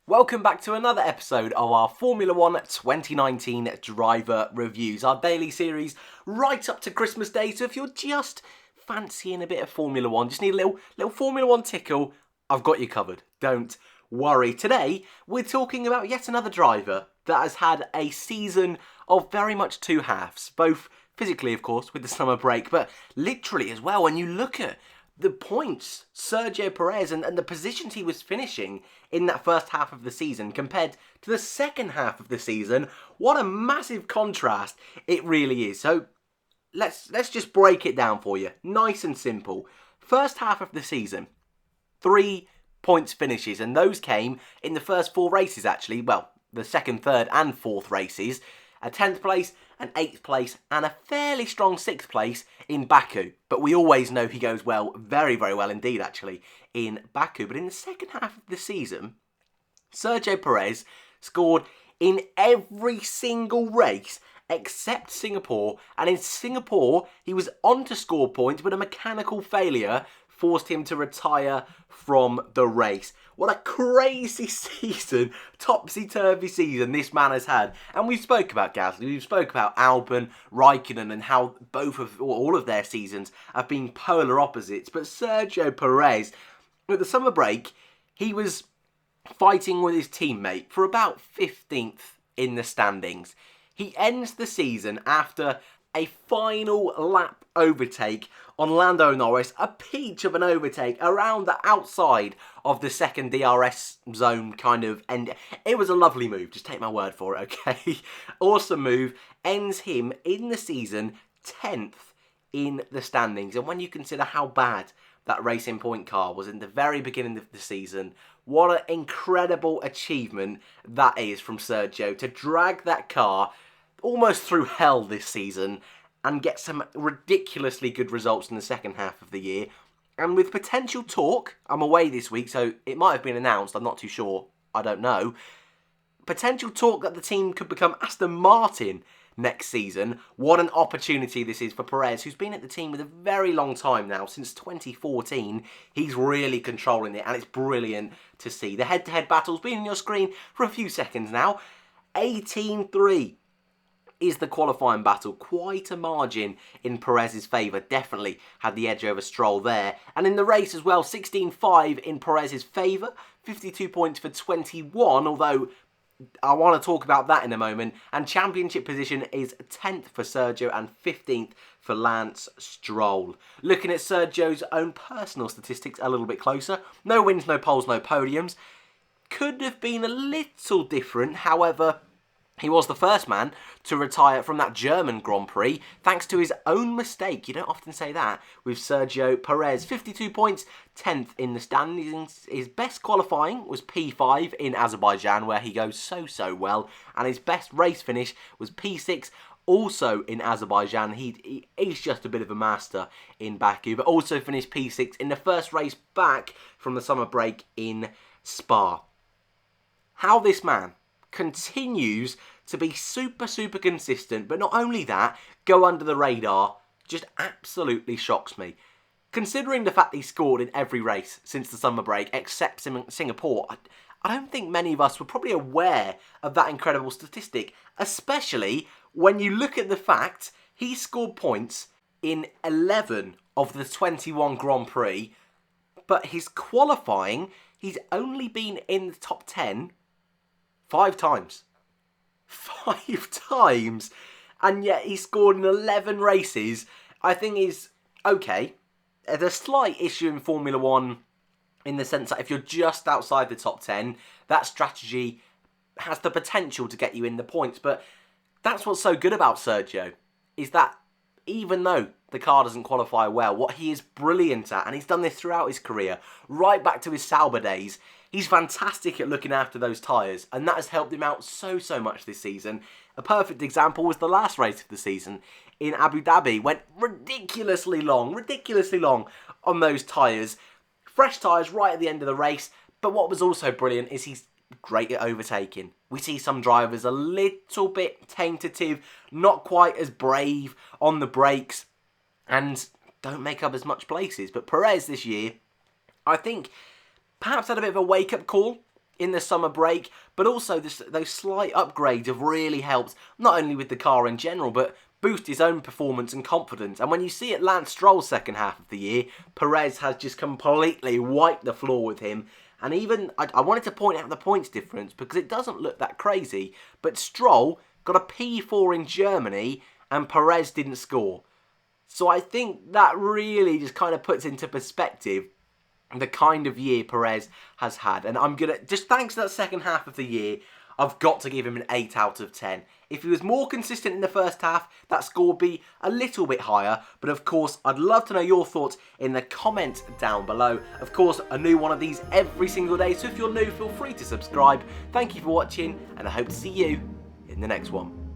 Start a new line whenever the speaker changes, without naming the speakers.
Welcome back to another episode of our Formula 1 2019 driver reviews, our daily series right up to Christmas Day. So if you're just fancying a bit of Formula 1, just need a little Formula 1 tickle, I've got you covered. Don't worry. Today, we're talking about yet another driver that has had a season of very much two halves, both physically, of course, with the summer break, but literally as well. When you look at the points Sergio Perez and the positions he was finishing in that first half of the season compared to the second half of the season, what a massive contrast it really is. So let's just break it down for you. Nice and simple. First half of the season, 3 points finishes, and those came in the first 4 races actually. Well, the second, third and fourth races. A 10th place, an 8th place, and a fairly strong 6th place in Baku. But we always know he goes well, very, very well indeed, actually, in Baku. But in the second half of the season, Sergio Perez scored in every single race except Singapore. And in Singapore, he was on to score points, but a mechanical failure forced him to retire from the race. What a crazy season, topsy-turvy season this man has had. And we spoke about Gasly, we spoke about Albon, Raikkonen, and how all of their seasons have been polar opposites. But Sergio Perez, with the summer break, he was fighting with his teammate for about 15th in the standings. He ends the season after a final lap overtake on Lando Norris, a peach of an overtake around the outside of the second DRS zone kind of end. It was a lovely move, just take my word for it, okay? Awesome move, ends him in the season 10th in the standings. And when you consider how bad that Racing Point car was in the very beginning of the season, what an incredible achievement that is from Sergio to drag that car almost through hell this season and get some ridiculously good results in the second half of the year. And with potential talk, I'm away this week, so it might have been announced, I'm not too sure, I don't know. Potential talk that the team could become Aston Martin next season. What an opportunity this is for Perez, who's been at the team with a very long time now, since 2014. He's really controlling it, and it's brilliant to see. The head-to-head battle's been on your screen for a few seconds now. 18-3. Is the qualifying battle. Quite a margin in Perez's favour. Definitely had the edge over Stroll there. And in the race as well, 16-5 in Perez's favour. 52 points for 21, although I want to talk about that in a moment. And championship position is 10th for Sergio and 15th for Lance Stroll. Looking at Sergio's own personal statistics a little bit closer. No wins, no poles, no podiums. Could have been a little different, however, he was the first man to retire from that German Grand Prix, thanks to his own mistake. You don't often say that with Sergio Perez. 52 points, 10th in the standings. His best qualifying was P5 in Azerbaijan, where he goes so well. And his best race finish was P6, also in Azerbaijan. He's just a bit of a master in Baku, but also finished P6 in the first race back from the summer break in Spa. How this man continues to be super consistent, but not only that, go under the radar, just absolutely shocks me. Considering the fact he scored in every race since the summer break, except Singapore, I don't think many of us were probably aware of that incredible statistic, especially when you look at the fact he scored points in 11 of the 21 Grand Prix, but his qualifying, he's only been in the top 10 5 times. 5 times. And yet he scored in 11 races. I think is okay. There's a slight issue in Formula 1 in the sense that if you're just outside the top 10, that strategy has the potential to get you in the points. But that's what's so good about Sergio, is that even though the car doesn't qualify well, what he is brilliant at, and he's done this throughout his career, right back to his Sauber days, he's fantastic at looking after those tyres, and that has helped him out so much this season. A perfect example was the last race of the season in Abu Dhabi. Went ridiculously long on those tyres. Fresh tyres right at the end of the race, but what was also brilliant is he's great at overtaking. We see some drivers a little bit tentative, not quite as brave on the brakes, and don't make up as much places. But Perez this year, I think, perhaps had a bit of a wake-up call in the summer break, but also those slight upgrades have really helped, not only with the car in general, but boost his own performance and confidence. And when you see it Lance Stroll's second half of the year, Perez has just completely wiped the floor with him. And even, I wanted to point out the points difference because it doesn't look that crazy, but Stroll got a P4 in Germany and Perez didn't score. So I think that really just kind of puts into perspective the kind of year Perez has had. And I'm going to, just thanks to that second half of the year, I've got to give him an 8 out of 10. If he was more consistent in the first half, that score would be a little bit higher. But of course, I'd love to know your thoughts in the comments down below. Of course, a new one of these every single day. So if you're new, feel free to subscribe. Thank you for watching, and I hope to see you in the next one.